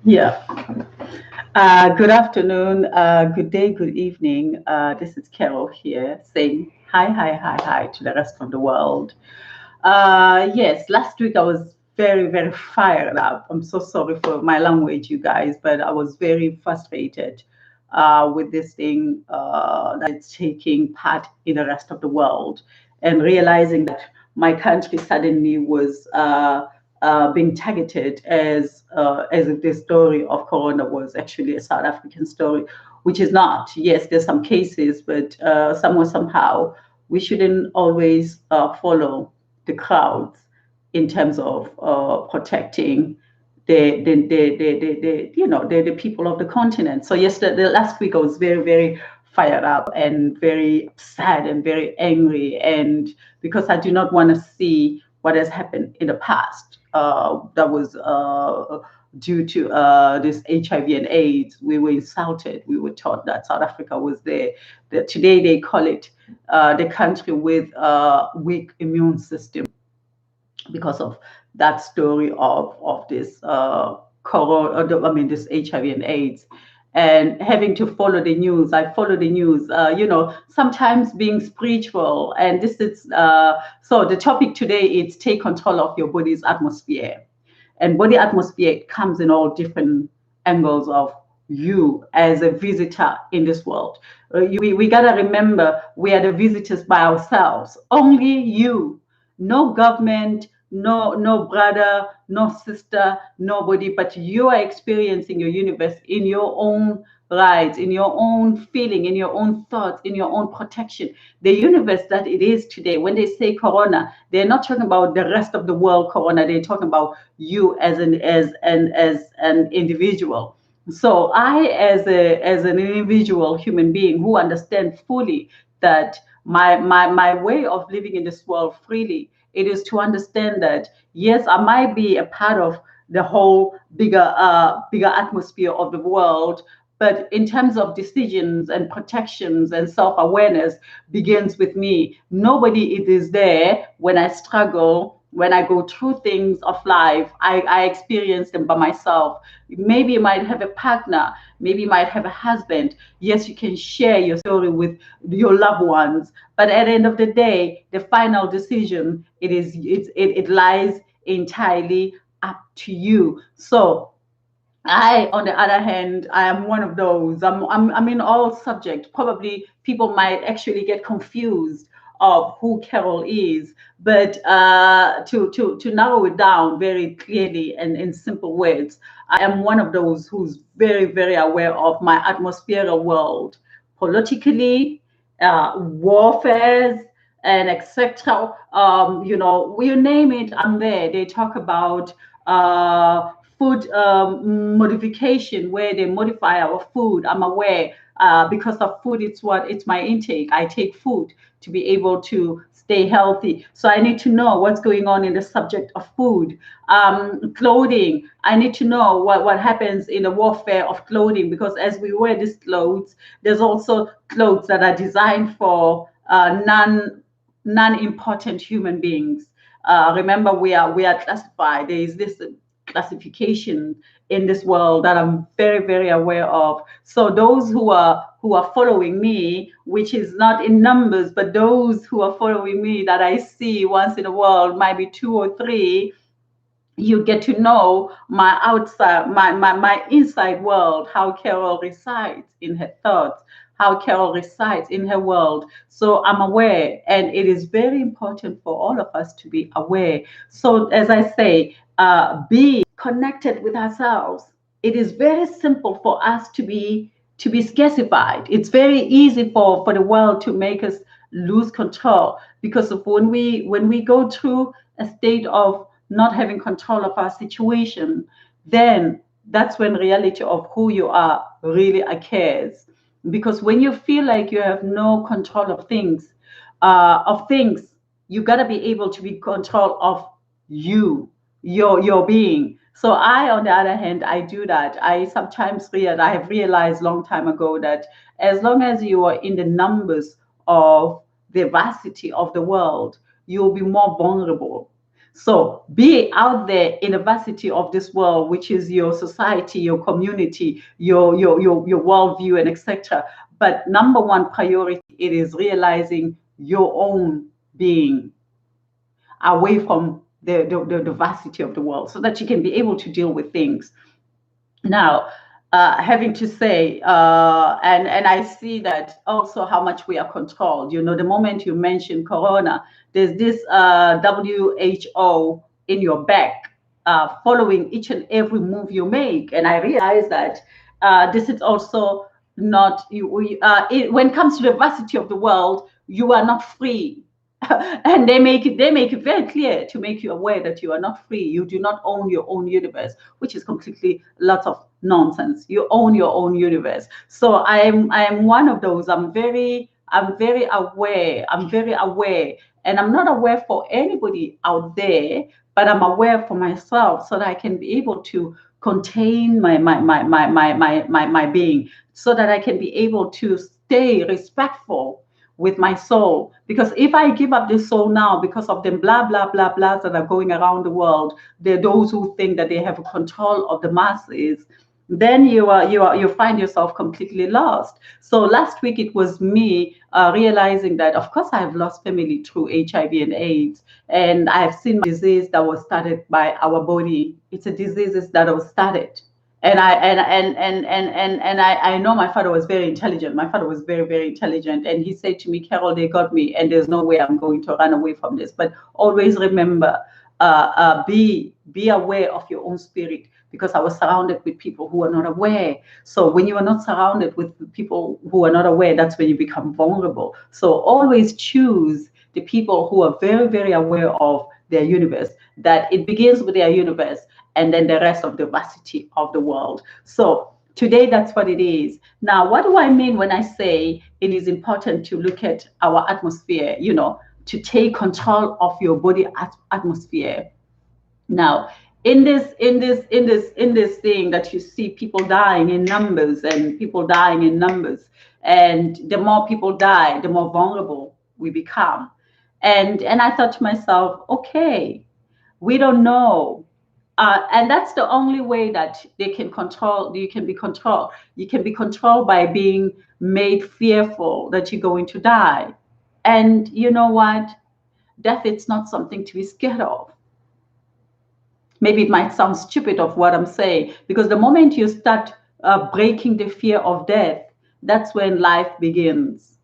Yeah. Good afternoon, good day, good evening. This is Carol here saying hi, hi, hi, hi to the rest of the world. Yes, last week I was very, very fired up. I'm so sorry for my language, you guys, but I was very frustrated with this thing that's taking part in the rest of the world and realizing that my country suddenly was being targeted as if the story of Corona was actually a South African story, which is not. Yes, there's some cases, but somehow we shouldn't always follow the crowds in terms of protecting the people of the continent. So yesterday, last week, I was very, very fired up and very sad and very angry, and because I do not want to see what has happened in the past. That was due to this HIV and AIDS. We were insulted. We were taught that South Africa was there. That today they call it the country with a weak immune system because of that story of this corona, I mean this HIV and AIDS, and having to follow the news. I follow the news, sometimes being spiritual, and this is so the topic today is take control of your body's atmosphere. And body atmosphere comes in all different angles of you as a visitor in this world. We got to remember we are the visitors by ourselves. Only you, no government, no brother, no sister, nobody, but you are experiencing your universe in your own rights, in your own feeling, in your own thoughts, in your own protection. The universe that it is today, when they say corona, they're not talking about the rest of the world corona, they're talking about you as an individual. So I, as an individual human being who understands fully that my way of living in this world freely, it is to understand that yes, I might be a part of the whole bigger atmosphere of the world, but in terms of decisions and protections and self-awareness begins with me. Nobody is there when I struggle, when I go through things of life. I experience them by myself. Maybe you might have a partner, maybe you might have a husband. Yes, you can share your story with your loved ones, but at the end of the day, the final decision, it lies entirely up to you. So I, on the other hand, I am one of those. I'm in all subjects. Probably people might actually get confused of who Carol is, but to narrow it down very clearly and in simple words, I am one of those who's very, very aware of my atmospheric world, politically, warfares, and etc. You name it, I'm there. They talk about food modification, where they modify our food. I'm aware because of food. It's my intake. I take food to be able to stay healthy. So I need to know what's going on in the subject of food. Clothing. I need to know what happens in the warfare of clothing, because as we wear these clothes, there's also clothes that are designed for non-important human beings. Remember, we are classified. There is this classification in this world that I'm very, very aware of. So those who are following me, which is not in numbers, but those who are following me that I see once in a while, might be two or three, you get to know my outside, my inside world, how Carol resides in her thoughts, how Carol resides in her world. So I'm aware, and it is very important for all of us to be aware. So as I say, be connected with ourselves. It is very simple for us to be scarcified. It's very easy for the world to make us lose control, because of when we go through a state of not having control of our situation, then that's when reality of who you are really occurs. Because when you feel like you have no control of things, you gotta be able to be control of you, your being. So I, on the other hand, I do that. I sometimes I have realized long time ago that as long as you are in the numbers of the vastity of the world, you'll be more vulnerable. So be out there in the varsity of this world, which is your society, your community, your worldview, and etc. But number one priority, it is realizing your own being away from the varsity of the world, so that you can be able to deal with things. Now, having to say, and I see that also how much we are controlled. You know, the moment you mention Corona, there's this WHO in your back, following each and every move you make. And I realize that this is also not you. When it comes to the varsity of the world, you are not free. And they make it very clear to make you aware that you are not free. You do not own your own universe, which is completely lots of nonsense. You own your own universe. So I am one of those. I'm very aware. I'm very aware, and I'm not aware for anybody out there, but I'm aware for myself, so that I can be able to contain my being, so that I can be able to stay respectful with my soul. Because if I give up this soul now because of them blah blah blah blahs that are going around the world, they're those who think that they have control of the masses, then you find yourself completely lost. So last week it was me realizing that of course I have lost family through HIV and AIDS, and I have seen disease that was started by our body. It's a disease that was started. And I know my father was very intelligent. My father was very, very intelligent. And he said to me, Carol, they got me, and there's no way I'm going to run away from this. But always remember, be aware of your own spirit, because I was surrounded with people who are not aware. So when you are not surrounded with people who are not aware, that's when you become vulnerable. So always choose the people who are very, very aware of their universe, that it begins with their universe, and then the rest of the varsity of the world. So today, that's what it is. Now, what do I mean when I say it is important to look at our atmosphere, to take control of your body atmosphere? Now, in this thing that you see people dying in numbers, and people dying in numbers, and the more people die, the more vulnerable we become. And I thought to myself, okay, we don't know. And that's the only way that they can control. You can be controlled. You can be controlled by being made fearful that you're going to die. And you know what? Death is not something to be scared of. Maybe it might sound stupid of what I'm saying, because the moment you start breaking the fear of death, that's when life begins.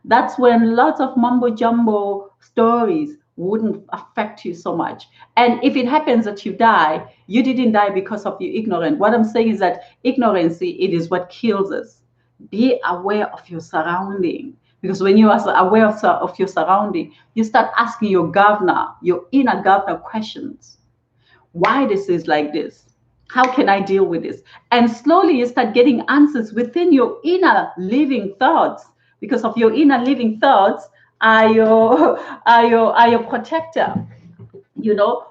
That's when lots of mumbo jumbo stories wouldn't affect you so much. And if it happens that you die, you didn't die because of your ignorance. What I'm saying is that ignorance, it is what kills us. Be aware of your surrounding. Because when you are aware of your surrounding, you start asking your governor, your inner governor, questions. Why this is like this? How can I deal with this? And slowly you start getting answers within your inner living thoughts, because of your inner living thoughts are your protector.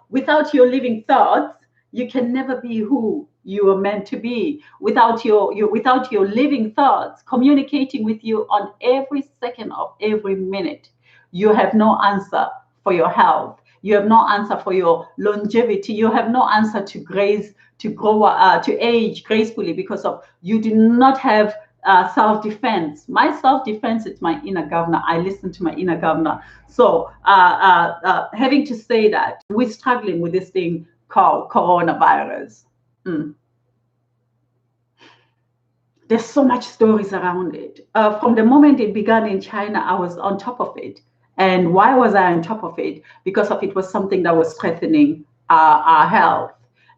Without your living thoughts, you can never be who you are meant to be. Without your living thoughts communicating with you on every second of every minute, you have no answer for your health. You have no answer for your longevity. You have no answer to grow, to age gracefully, because of you do not have self-defense. My self-defense is my inner governor. I listen to my inner governor. So having to say that, we're struggling with this thing called coronavirus. There's so much stories around it. From the moment it began in China, I was on top of it. And why was I on top of it? Because it was something that was threatening our health.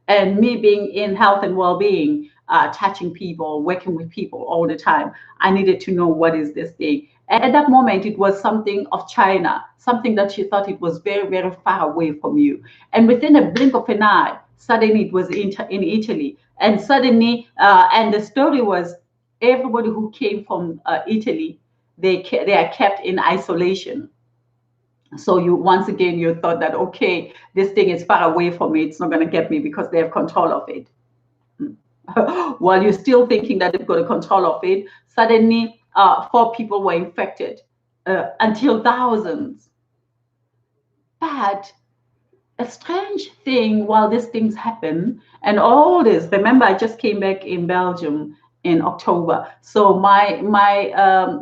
And me being in health and well-being, touching people, working with people all the time, I needed to know what is this thing. And at that moment, it was something of China, something that you thought it was very, very far away from you. And within a blink of an eye, suddenly it was in Italy. And suddenly, and the story was, everybody who came from Italy, they are kept in isolation. So once again, you thought that, okay, this thing is far away from me. It's not going to get me because they have control of it. While you're still thinking that they've got a control of it, suddenly 4 people were infected, until thousands. But a strange thing while these things happen and all this. Remember, I just came back in Belgium in October, so my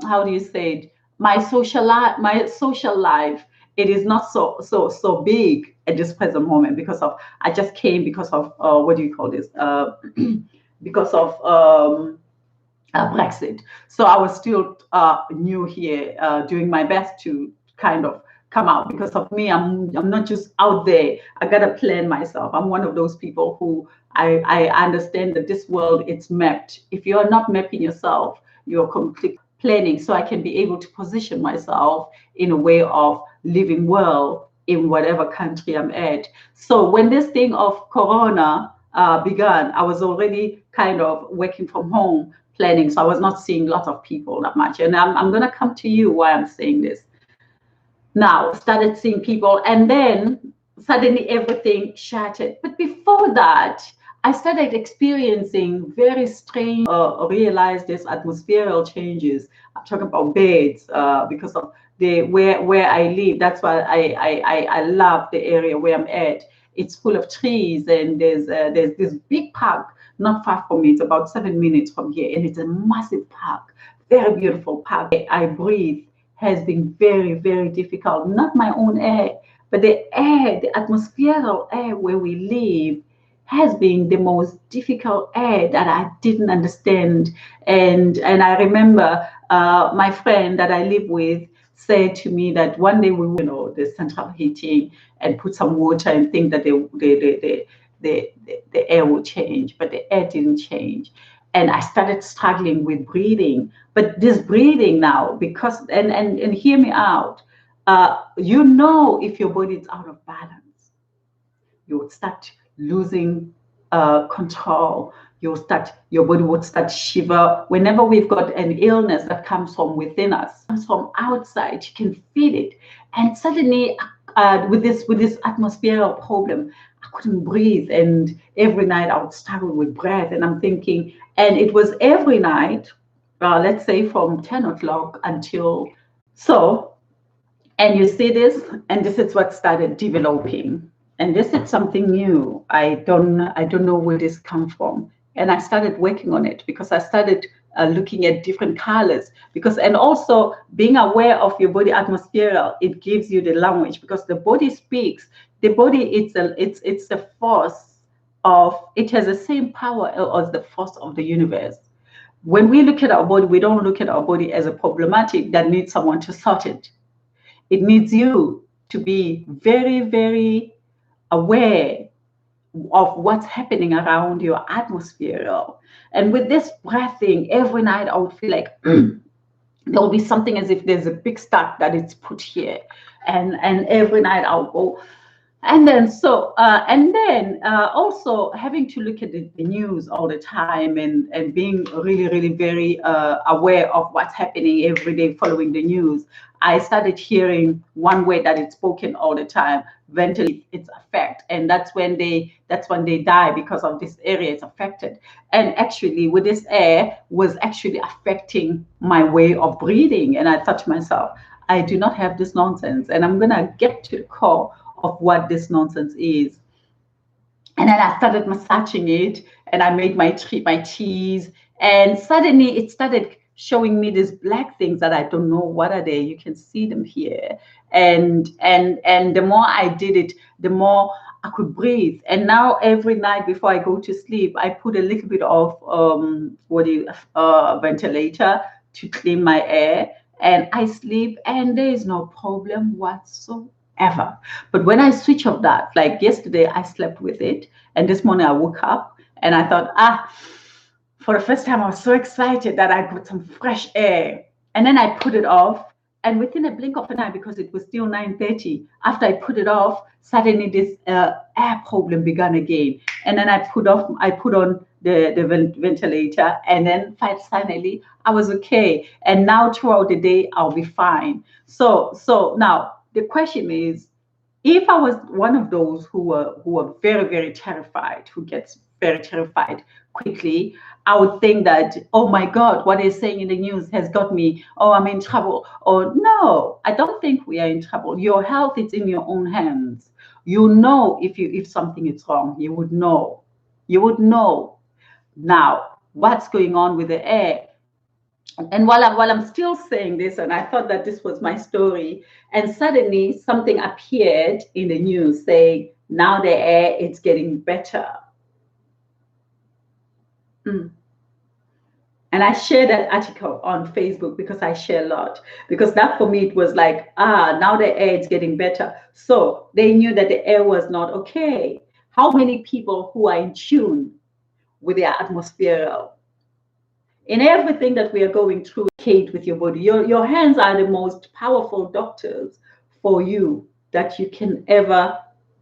how do you say it? My social life, it is not so big at this present moment because of I just came because of what do you call this? Because of Brexit. So I was still new here, doing my best to kind of come out. Because of me, I'm not just out there. I gotta plan myself. I'm one of those people who I understand that this world, it's mapped. If you're not mapping yourself, you're completely planning. So I can be able to position myself in a way of living well in whatever country I'm at. So when this thing of Corona began, I was already kind of working from home planning. So I was not seeing lots of people that much. And I'm going to come to you why I'm saying this. Now, started seeing people, and then suddenly everything shattered. But before that, I started experiencing very strange, realized these atmospheric changes. I'm talking about beds because of the where I live. That's why I love the area where I'm at. It's full of trees, and there's this big park not far from me. It's about 7 minutes from here, and it's a massive park, very beautiful park. I breathe has been very, very difficult. Not my own air, but the air, the atmospheric air where we live has been the most difficult air that I didn't understand. And I remember my friend that I live with said to me that one day we will, the central heating and put some water and think that the air will change, but the air didn't change. And I started struggling with breathing. But this breathing now, because and hear me out, if your body is out of balance, you would start losing control. Your body would start shiver. Whenever we've got an illness that comes from within us, comes from outside, you can feel it. And suddenly, with this atmospheric problem, I couldn't breathe, and every night I would struggle with breath. And I'm thinking, and it was every night, let's say from 10 o'clock until so. And you see this, and this is what started developing. And this is something new. I don't know where this comes from. And I started working on it because I started looking at different colors. And also being aware of your body atmosphere, it gives you the language because the body speaks. The body, it's the force of. It has the same power as the force of the universe. When we look at our body, we don't look at our body as a problematic that needs someone to sort it. It needs you to be very, very aware of what's happening around your atmosphere. And with this breathing, every night I would feel like there'll be something as if there's a big stack that it's put here. And every night I'll go. And then also having to look at the news all the time and being really, really very aware of what's happening every day following the news. I started hearing one word that is spoken all the time, ventilate, it's affect. And that's when they die because of this area is affected. And actually with this air was actually affecting my way of breathing. And I thought to myself, I do not have this nonsense. And I'm gonna get to the core of what this nonsense is. And then I started massaging it, and I made my teas, and suddenly it started showing me these black things that I don't know what are they. You can see them here, and the more I did it, the more I could breathe. And now every night before I go to sleep, I put a little bit of ventilator to clean my air, and I sleep, and there is no problem whatsoever. But when I switch off that, like yesterday, I slept with it, and this morning I woke up and I thought, for the first time, I was so excited that I got some fresh air. And then I put it off, and within a blink of an eye, because it was still 9:30, after I put it off, suddenly this air problem began again. And then I put on the ventilator, and then finally I was okay. And now throughout the day, I'll be fine. So now the question is, if I was one of those who were very, very terrified, who gets very terrified quickly, I would think that, oh my God, what they're saying in the news has got me, oh, I'm in trouble. Or no, I don't think we are in trouble. Your health is in your own hands. You know if something is wrong, you would know. You would know now what's going on with the air. And while I'm still saying this, and I thought that this was my story, and suddenly something appeared in the news saying now the air is getting better. And I shared that article on Facebook because I share a lot. Because that for me, it was like, now the air is getting better. So they knew that the air was not okay. How many people who are in tune with their atmosphere? In everything that we are going through, Kate, with your body, your hands are the most powerful doctors for you that you can ever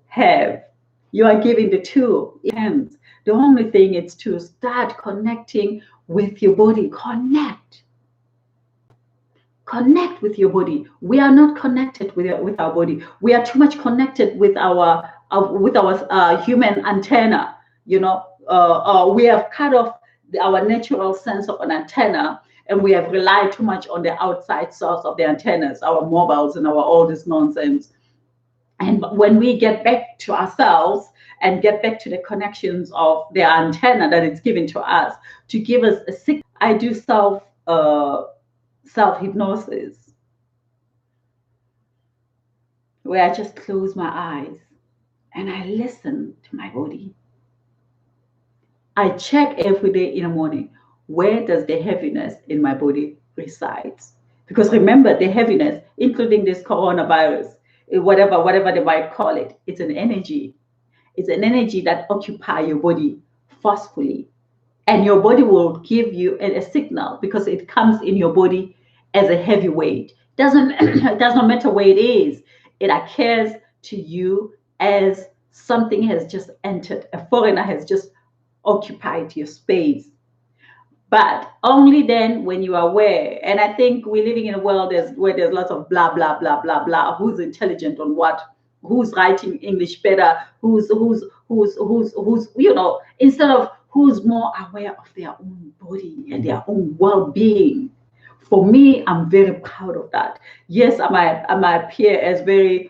have. You are given the tool in hands. The only thing is to start connecting with your body. Connect with your body. We are not connected with our body. We are too much connected with our human antenna. We have cut off our natural sense of an antenna, and we have relied too much on the outside source of the antennas, our mobiles and all this nonsense. And when we get back to ourselves and get back to the connections of the antenna that is given to us to give us a signal, I do self hypnosis, where I just close my eyes and I listen to my body. I check every day in the morning, where does the heaviness in my body resides? Because remember, the heaviness, including this coronavirus, whatever they might call it, it's an energy. It's an energy that occupies your body forcefully. And your body will give you a signal because it comes in your body as a heavy weight. It does not matter where it is. It occurs to you as something has just entered. A foreigner has just occupied your space. But only then when you are aware. And I think we're living in a world where there's lots of blah, blah, blah, blah, blah. Who's intelligent on what? Who's writing English better? Who's instead of who's more aware of their own body and their own well-being. For me, I'm very proud of that. Yes, I might appear as very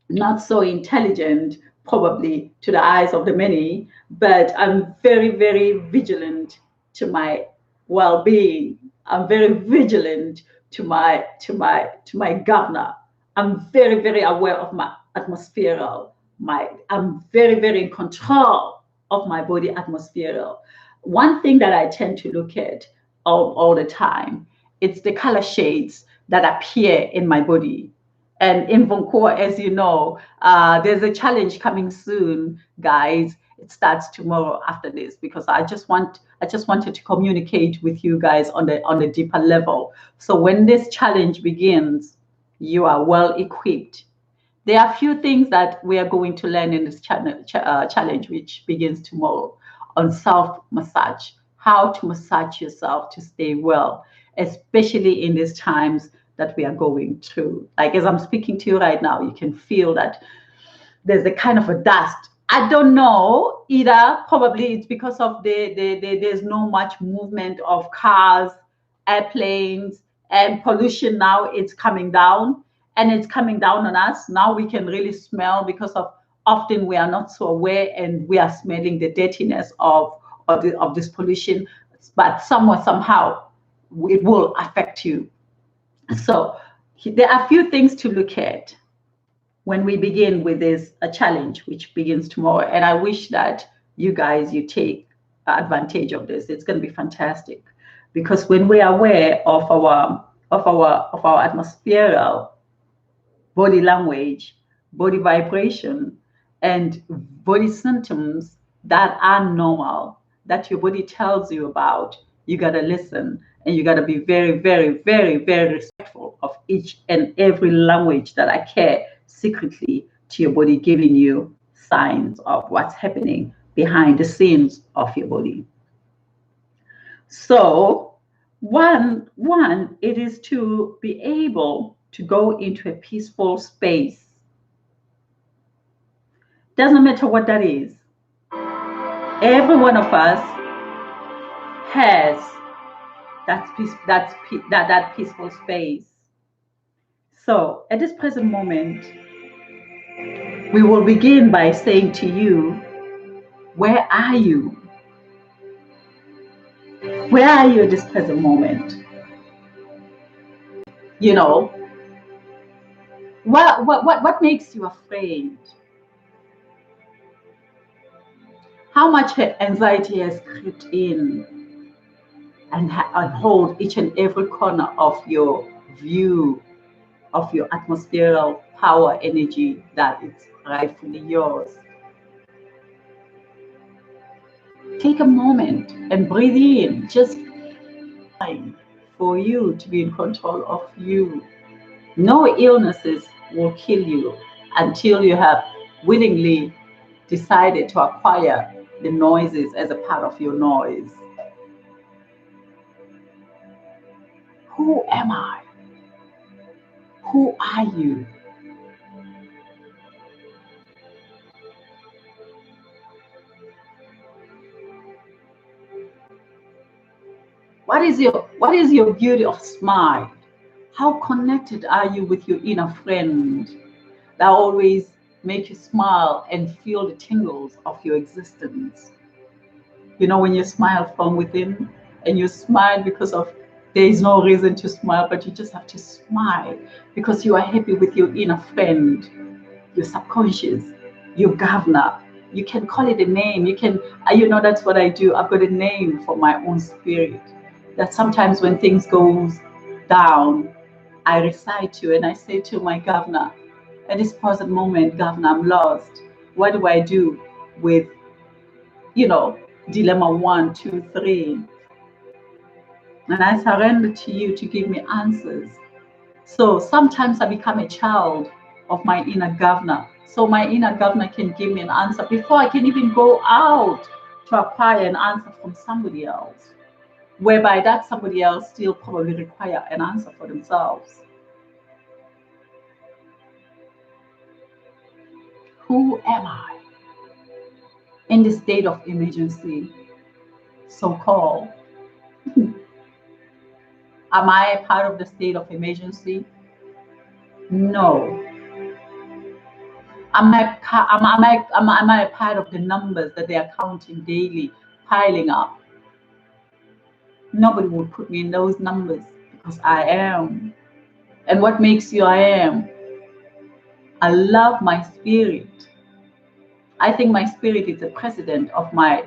not so intelligent, probably to the eyes of the many, but I'm very, very vigilant to my well-being. I'm very vigilant to my governor. I'm very, very aware of my atmospheric. I'm very, very in control of my body atmospheric. One thing that I tend to look at all the time, it's the color shades that appear in my body. And in vunkuwa, as you know, there's a challenge coming soon, guys. It starts tomorrow after this because I just wanted to communicate with you guys on the deeper level. So when this challenge begins, you are well equipped. There are a few things that we are going to learn in this challenge, which begins tomorrow, on self-massage, how to massage yourself to stay well, especially in these times that we are going through. Like as I'm speaking to you right now, you can feel that there's a kind of a dust. I don't know either. Probably it's because of there's no much movement of cars, airplanes, and pollution now. It's coming down, and it's coming down on us. Now we can really smell because of often we are not so aware, and we are smelling the dirtiness of this pollution. But somewhere, somehow, it will affect you. So there are a few things to look at when we begin with this challenge, which begins tomorrow. And I wish that you take advantage of this. It's going to be fantastic because when we are aware of our atmospheric body language, body vibration, and body symptoms that are normal, that your body tells you about, you got to listen. And you got to be very, very, very, very respectful of each and every language that I care secretly to your body, giving you signs of what's happening behind the scenes of your body. So one, it is to be able to go into a peaceful space. Doesn't matter what that is. Every one of us has that peaceful space. So at this present moment, We will begin by saying to you, where are you? Where are you at this present moment? You know, what makes you afraid? How much anxiety has crept in and hold each and every corner of your view, of your atmospheric power energy that is rightfully yours? Take a moment and breathe in, just time for you to be in control of you. No illnesses will kill you until you have willingly decided to acquire the noises as a part of your noise. Who am I? Who are you? What is your beauty of smile? How connected are you with your inner friend that always make you smile and feel the tingles of your existence? You know, when you smile from within and you smile because of there is no reason to smile, but you just have to smile because you are happy with your inner friend, your subconscious, your governor. You can call it a name. You can, you know, that's what I do. I've got a name for my own spirit. That sometimes when things goes down, I recite to and I say to my governor, at this present moment, governor, I'm lost. What do I do with, you know, dilemma 1, 2, 3? And I surrender to you to give me answers. So sometimes I become a child of my inner governor. So my inner governor can give me an answer before I can even go out to acquire an answer from somebody else, whereby that somebody else still probably require an answer for themselves. Who am I in the state of emergency, so-called? Am I part of the state of emergency? No. Am I a part of the numbers that they are counting daily, piling up? Nobody would put me in those numbers because I am. And what makes you I am? I love my spirit. I think my spirit is the president of my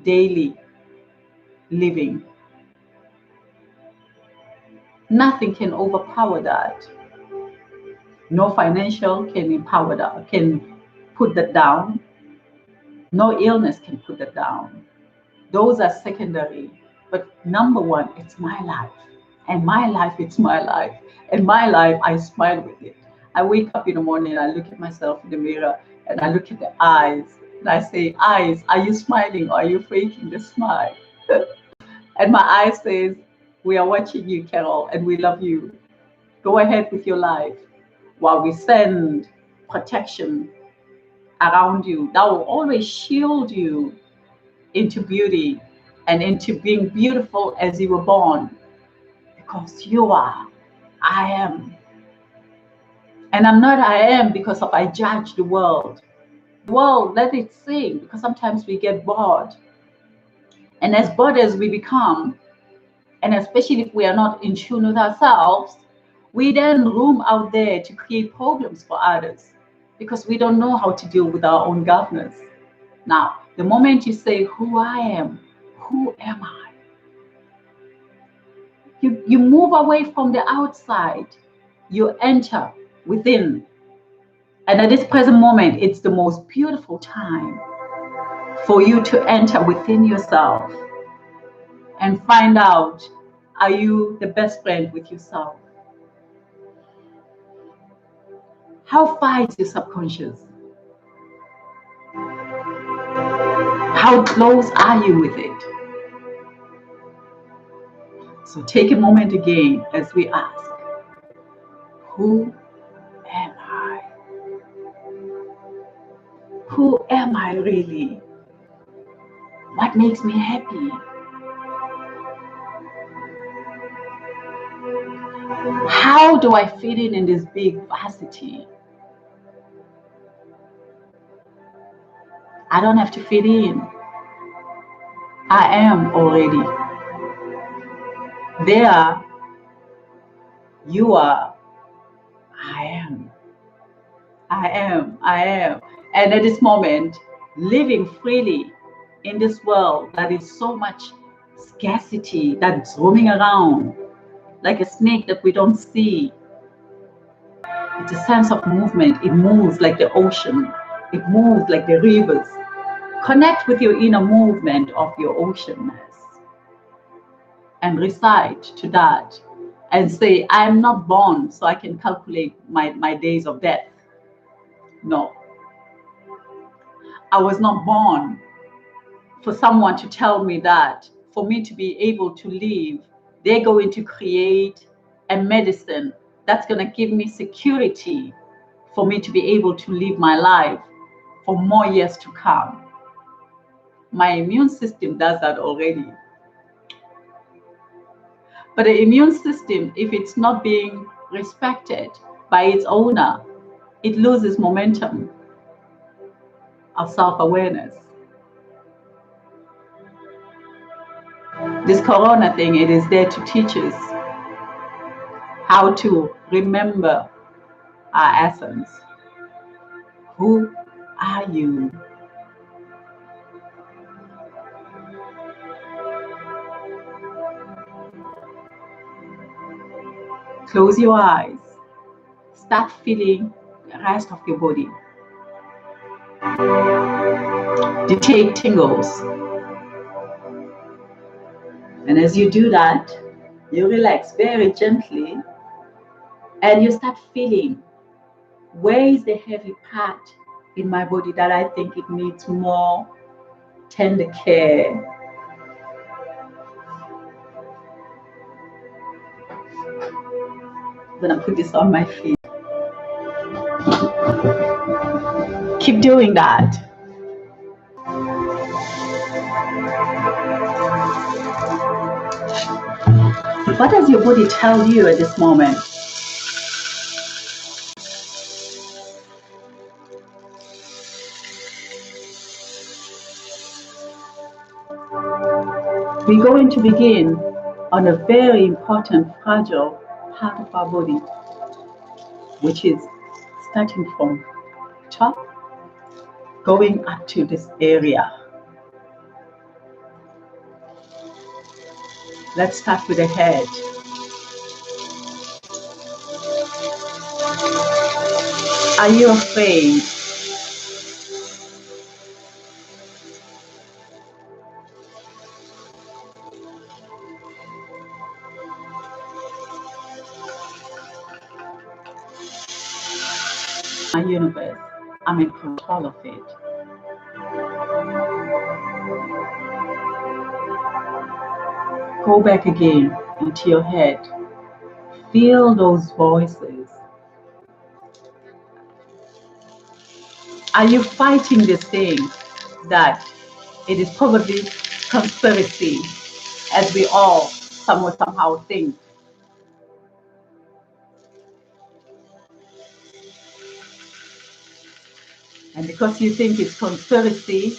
daily living. Nothing can overpower that. No financial can empower that, can put that down. No illness can put that down. Those are secondary. But number one, it's my life. And my life, it's my life. And my life, I smile with it. I wake up in the morning, I look at myself in the mirror, and I look at the eyes, and I say, eyes, are you smiling or are you faking the smile? And my eyes says, we are watching you, Carol, and we love you. Go ahead with your life while we send protection around you that will always shield you into beauty and into being beautiful as you were born, because you are. I am. And I'm not I am because of I judge the world. The world, let it sing, because sometimes we get bored. And as bored as we become, and especially if we are not in tune with ourselves, we then roam out there to create problems for others because we don't know how to deal with our own governors. Now, the moment you say, who I am, who am I? You move away from the outside, you enter within. And at this present moment, it's the most beautiful time for you to enter within yourself and find out, are you the best friend with yourself? How far is your subconscious? How close are you with it? So take a moment again as we ask, who am I? Who am I really? What makes me happy? How do I fit in this big vastity? I don't have to fit in. I am already. They are, you are, I am. I am. I am. And at this moment, living freely in this world that is so much scarcity that's roaming around like a snake that we don't see. It's a sense of movement. It moves like the ocean. It moves like the rivers. Connect with your inner movement of your oceanness and recite to that and say, I am not born so I can calculate my days of death. No. I was not born for someone to tell me that for me to be able to live, they're going to create a medicine that's going to give me security for me to be able to live my life for more years to come. My immune system does that already. But the immune system, if it's not being respected by its owner, it loses momentum of self-awareness. This corona thing, it is there to teach us how to remember our essence. Who are you? Close your eyes. Start feeling the rest of your body. Detect tingles. And as you do that, you relax very gently and you start feeling, where is the heavy part in my body that I think it needs more tender care? I'm gonna put this on my feet. Keep doing that. What does your body tell you at this moment? We're going to begin on a very important, fragile part of our body, which is starting from top, going up to this area. Let's start with the head. Are you afraid? My universe, I'm in control of it. Go back again into your head. Feel those voices. Are you fighting this thing that it is probably conspiracy, as we all somehow think? And because you think it's conspiracy,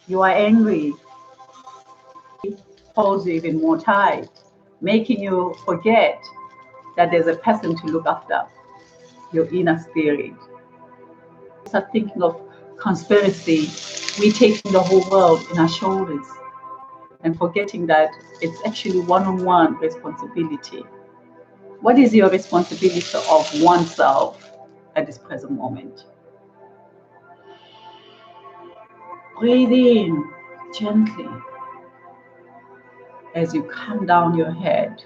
you are angry. It holds you even more tight, making you forget that there's a person to look after, your inner spirit. Start thinking of conspiracy, we taking the whole world in our shoulders and forgetting that it's actually one-on-one responsibility. What is your responsibility of oneself at this present moment? Breathe in gently as you calm down your head.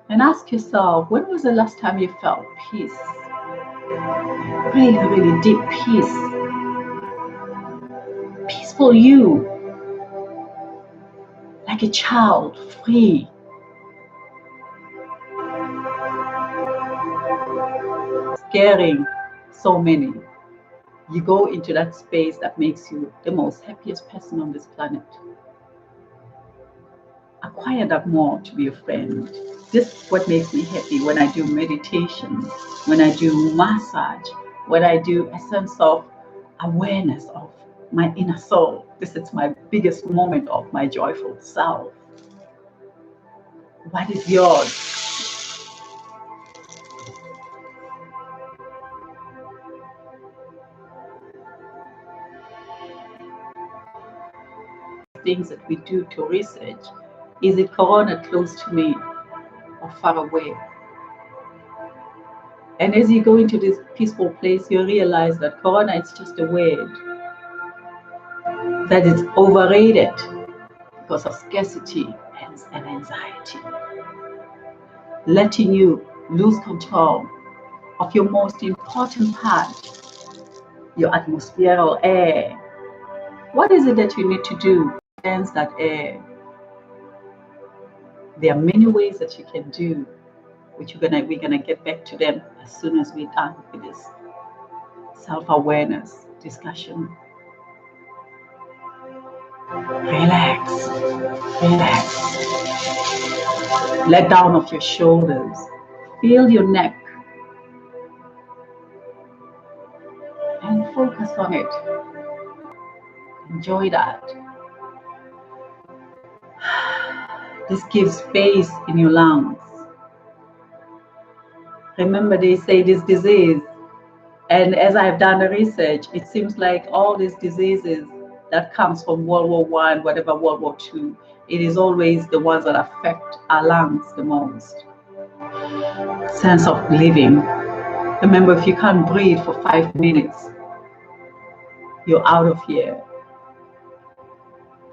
And ask yourself, when was the last time you felt peace? Really, really deep peace. Peaceful you. Like a child, free. Scaring so many. You go into that space that makes you the most happiest person on this planet. Acquire that more to be a friend. This is what makes me happy when I do meditation, when I do massage, when I do a sense of awareness of my inner soul. This is my biggest moment of my joyful self. What is yours? Things that we do to research. Is it corona close to me or far away? And as you go into this peaceful place, you realize that corona is just a word, that it's overrated because of scarcity and anxiety, letting you lose control of your most important part, your atmospheric air. What is it that you need to do to cleanse that air? There are many ways that you can do, which we're gonna get back to them as soon as we're done with this self-awareness discussion. Relax, relax. Let down of your shoulders. Feel your neck and focus on it. Enjoy that. This gives space in your lungs. Remember, they say this disease, and as I've done the research, it seems like all these diseases that comes from World War I, whatever World War II, it is always the ones that affect our lungs the most. Sense of living. Remember, if you can't breathe for 5 minutes, you're out of here.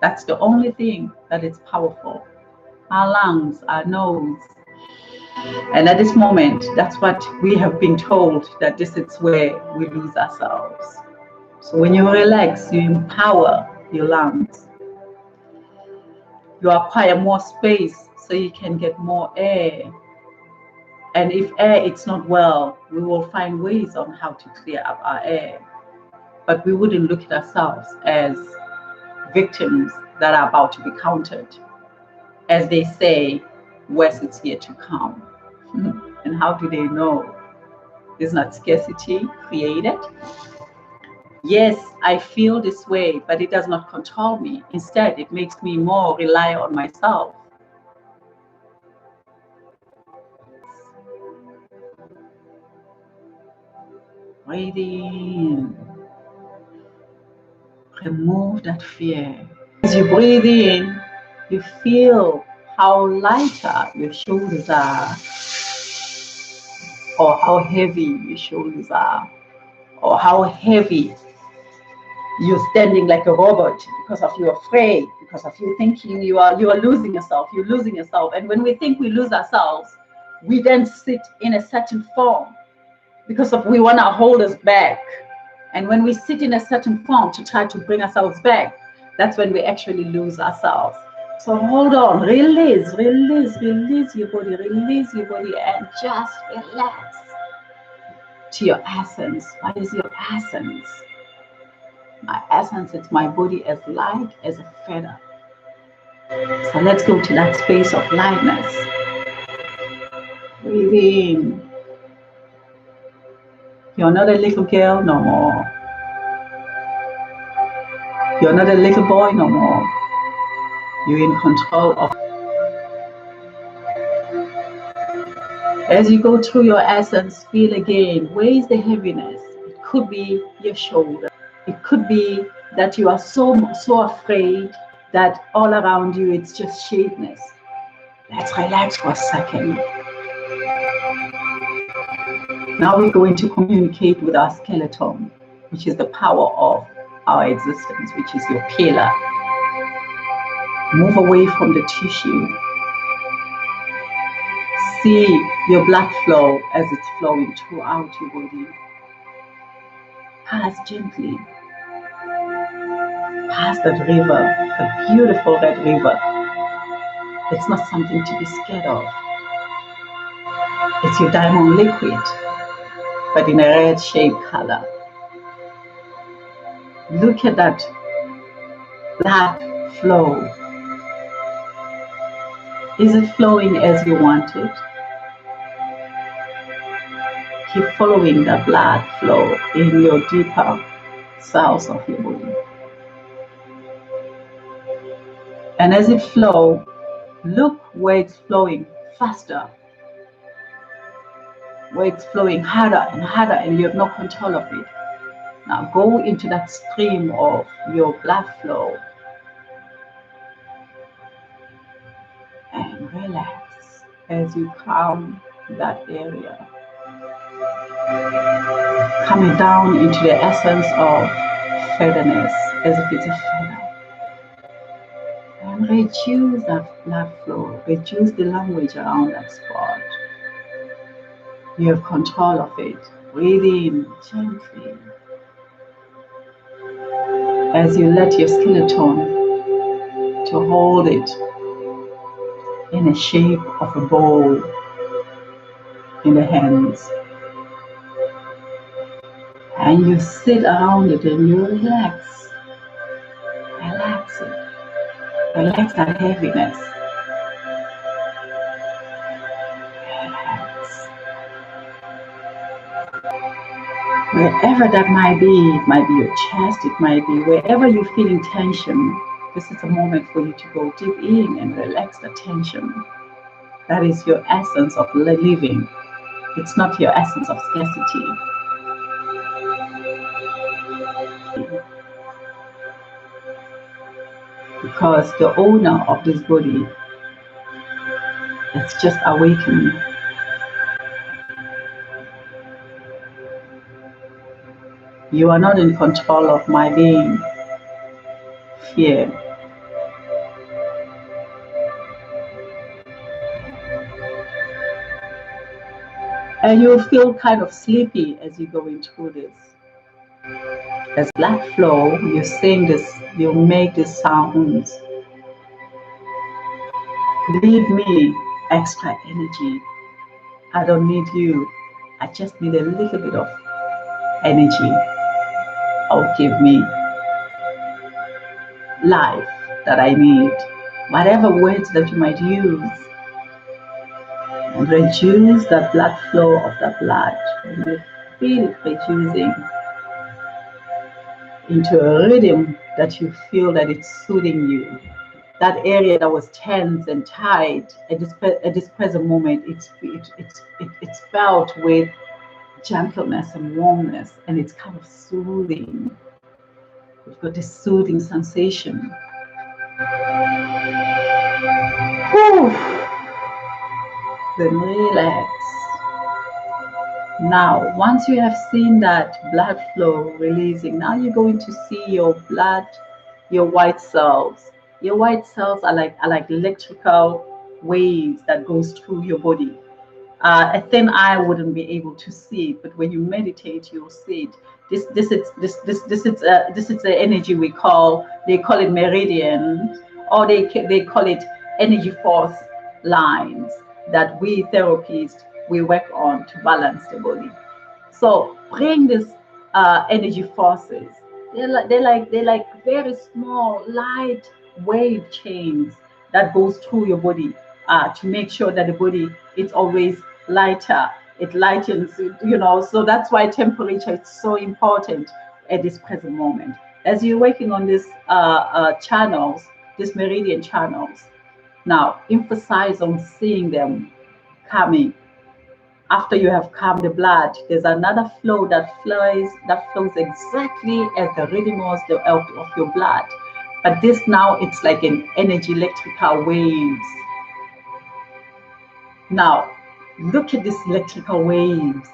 That's the only thing that is powerful. Our lungs, our nose. And at this moment, that's what we have been told, that this is where we lose ourselves. So when you relax, you empower your lungs. You acquire more space so you can get more air. And if air is not well, we will find ways on how to clear up our air. But we wouldn't look at ourselves as victims that are about to be counted. As they say, worse is yet to come. And how do they know? Is not scarcity created? Yes, I feel this way, but it does not control me. Instead, it makes me more rely on myself. Breathe in. Remove that fear. As you breathe in, you feel how lighter your shoulders are, or how heavy your shoulders are, or how heavy you're standing like a robot because of you're afraid, because of you thinking you are losing yourself, you're losing yourself. And when we think we lose ourselves, we then sit in a certain form because of we want to hold us back. And when we sit in a certain form to try to bring ourselves back, that's when we actually lose ourselves. So hold on, release your body, and just relax to your essence. What is your essence? My essence is my body as light as a feather. So let's go to that space of lightness. Breathe in. You're not a little girl no more. You're not a little boy no more. You're in control of. As you go through your essence, feel again, where is the heaviness? It could be your shoulder. It could be that you are so afraid that all around you it's just shakiness. Let's relax for a second. Now we're going to communicate with our skeleton, which is the power of our existence, which is your pillar. Move away from the tissue. See your blood flow as it's flowing throughout your body. Pass gently. Pass that river, a beautiful red river. It's not something to be scared of. It's your diamond liquid, but in a red shaped color. Look at that black flow. Is it flowing as you want it? Keep following the blood flow in your deeper cells of your body. And as it flows, look where it's flowing faster, where it's flowing harder and you have no control of it. Now go into that stream of your blood flow and relax as you calm that area. Coming down into the essence of featherness, as if it's a feather. And reduce that blood flow, reduce the language around that spot. You have control of it. Breathe in gently as you let your skeleton to hold it in the shape of a bowl in the hands. And you sit around it and you relax. Relax it. Relax that heaviness. Relax. Wherever that might be, it might be your chest, it might be wherever you're feeling tension, this is a moment for you to go deep in and relax the tension. That is your essence of living. It's not your essence of scarcity. Because the owner of this body is just awakening. You are not in control of my being here. And you'll feel kind of sleepy as you go into this. As blood flow, you sing this, you make these sounds. Leave me extra energy. I don't need you. I just need a little bit of energy. Oh, give me life that I need. Whatever words that you might use. And reduce the blood flow of the blood. And you feel it reducing into a rhythm that you feel that it's soothing you. That area that was tense and tight at this present moment, it's felt with gentleness and warmness, and it's kind of soothing. You've got this soothing sensation. Whew. Then relax. Now, once you have seen that blood flow releasing, now you're going to see your blood, your white cells. Your white cells are like electrical waves that goes through your body. A thin eye wouldn't be able to see it, but when you meditate, you'll see it. This is the energy they call it meridians, or they call it energy force lines that we therapists we work on to balance the body. So bring this energy forces. They're like very small light wave chains that goes through your body to make sure that the body is always lighter. It lightens, so that's why temperature is so important at this present moment. As you're working on these channels, these meridian channels, now emphasize on seeing them coming. After you have calmed the blood, there's another flow that flows exactly as the rhythm of your blood. But this now, it's like an energy electrical waves. Now, look at these electrical waves.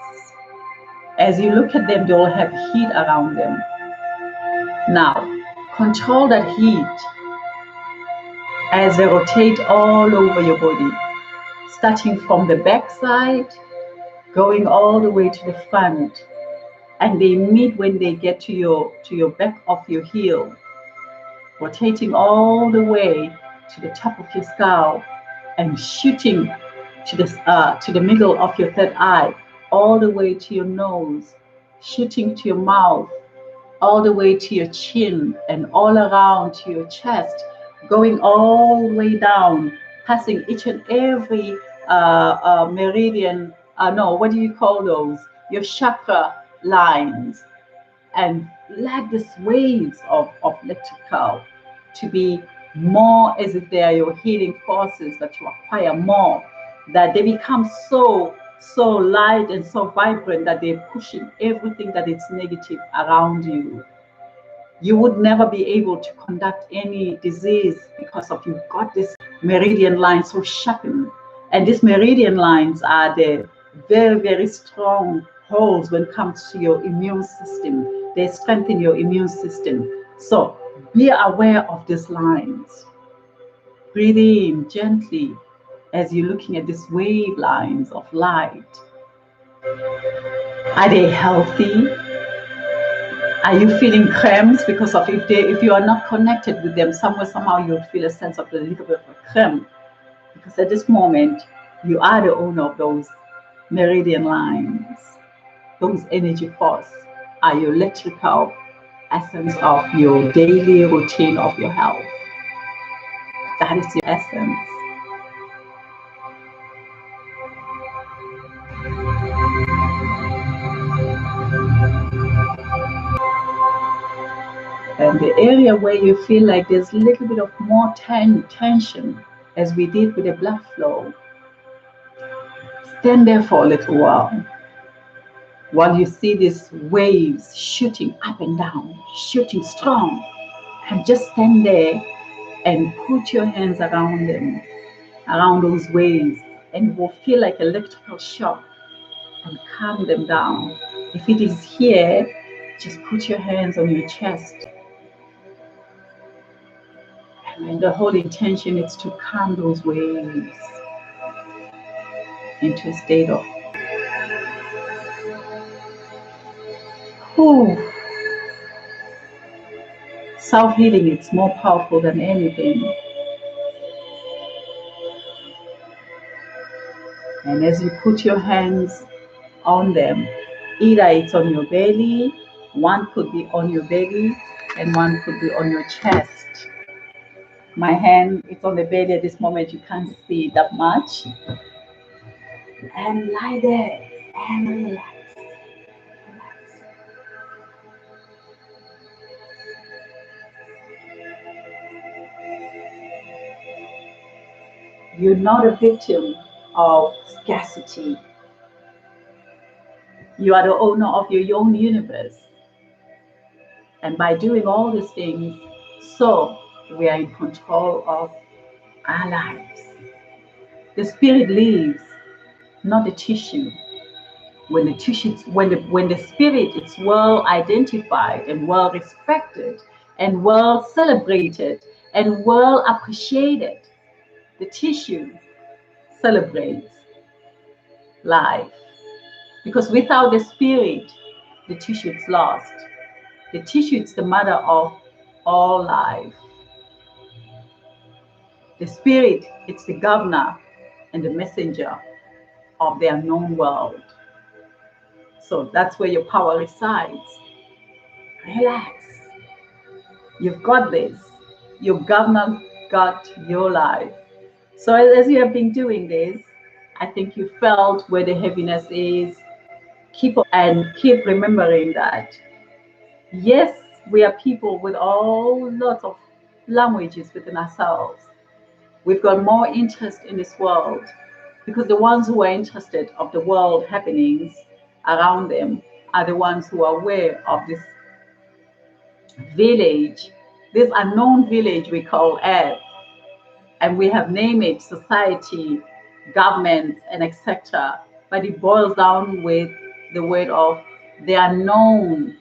As you look at them, they will have heat around them. Now, control that heat as they rotate all over your body, starting from the back side, going all the way to the front, and they meet when they get to your back of your heel, rotating all the way to the top of your skull and shooting to the middle of your third eye, all the way to your nose, shooting to your mouth, all the way to your chin and all around to your chest, going all the way down, passing each and every meridian. What do you call those? your chakra lines, and let these waves of electrical to be more as if they are your healing forces, that you acquire more, that they become so light and so vibrant that they're pushing everything that is negative around you. You would never be able to conduct any disease because of you've got this meridian line so sharpened. And these meridian lines are the very strong holes when it comes to your immune system. They strengthen your immune system. So be aware of these lines. Breathe in gently as you're looking at these wave lines of light. Are they healthy? Are you feeling cramps? Because of if you are not connected with them, somehow you'll feel a sense of a little bit of a cramp. Because at this moment, you are the owner of those meridian lines. Those energy force are your electrical essence of your daily routine of your health. That is your essence. And the area where you feel like there's a little bit of more tension, as we did with the blood flow, stand there for a little while you see these waves shooting up and down, shooting strong, and just stand there and put your hands around them, around those waves, and you will feel like electrical shock and calm them down. If it is here, just put your hands on your chest. And the whole intention is to calm those waves into a state of self-healing. It's more powerful than anything. And as you put your hands on them, either it's on your belly, one could be on your belly, and one could be on your chest. My hand is on the belly at this moment, you can't see that much. And lie there and relax. You're not a victim of scarcity. You are the owner of your own universe. And by doing all these things, so we are in control of our lives. The spirit lives, not the tissue. When the spirit is well identified and well respected and well celebrated and well appreciated, the tissue celebrates life. Because without the spirit, the tissue is lost. The tissue is the mother of all life. The spirit, it's the governor and the messenger of the unknown world. So that's where your power resides. Relax. You've got this. Your governor got your life. So as you have been doing this, I think you felt where the heaviness is. Keep remembering that, yes, we are people with all lots of languages within ourselves. We've got more interest in this world because the ones who are interested of the world happenings around them are the ones who are aware of this village, this unknown village we call Earth, and we have named it society, government, and etc. But it boils down with the word of the unknown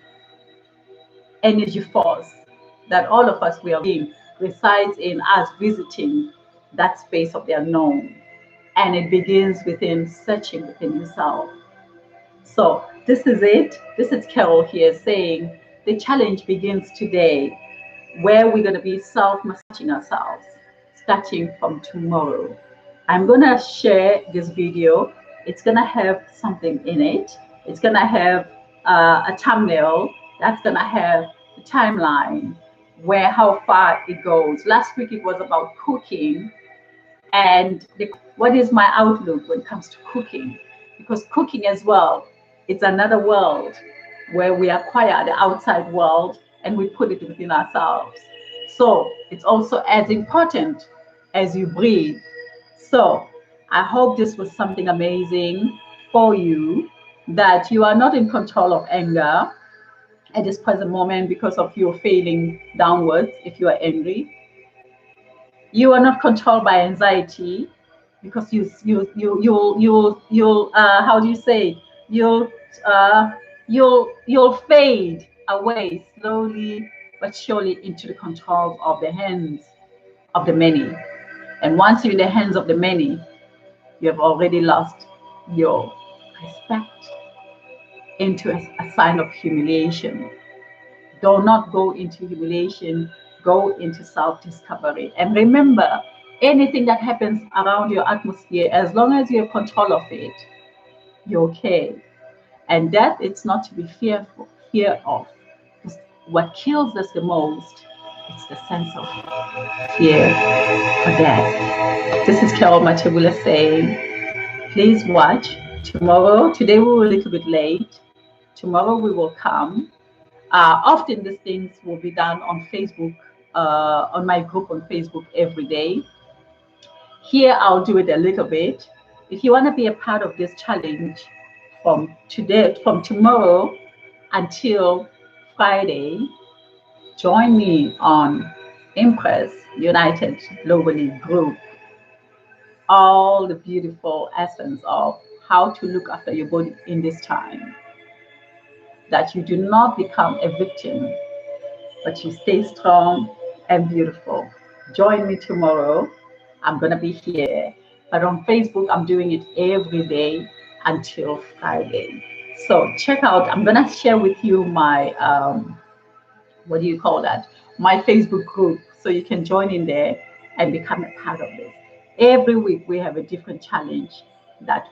energy force that all of us we are being resides in us visiting that space of the unknown. And it begins within searching within yourself. So this is it. This is Carol here saying the challenge begins today, where we're going to be self-massaging ourselves starting from tomorrow. I'm going to share this video. It's going to have something in it. It's going to have a thumbnail that's going to have the timeline where how far it goes. Last week it was about cooking and what is my outlook when it comes to cooking, because cooking as well It's another world where we acquire the outside world and we put it within ourselves. So it's also as important as you breathe. So I hope this was something amazing for you, that you are not in control of anger at this present moment because of your feeling downwards if you are angry. You are not controlled by anxiety because you'll how do you say, you'll you'll fade away slowly but surely into the control of the hands of the many. And once you're in the hands of the many, you have already lost your respect into a sign of humiliation. Do not go into humiliation, go into self-discovery. And remember, anything that happens around your atmosphere, as long as you have control of it, you're okay. And that it's not to be fear of. Because what kills us the most is the sense of fear for death. This is Carol Matebula saying, please watch tomorrow. Today we were a little bit late. Tomorrow we will come. Often these things will be done on Facebook, on my group on Facebook every day. Here I'll do it a little bit. If you want to be a part of this challenge from tomorrow until Friday, join me on Impress United Globally Group. All the beautiful essence of how to look after your body in this time, that you do not become a victim, but you stay strong and beautiful. Join me tomorrow. I'm going to be here. But on Facebook, I'm doing it every day until Friday. So check out, I'm going to share with you my, what do you call that? My Facebook group. So you can join in there and become a part of this. Every week, we have a different challenge that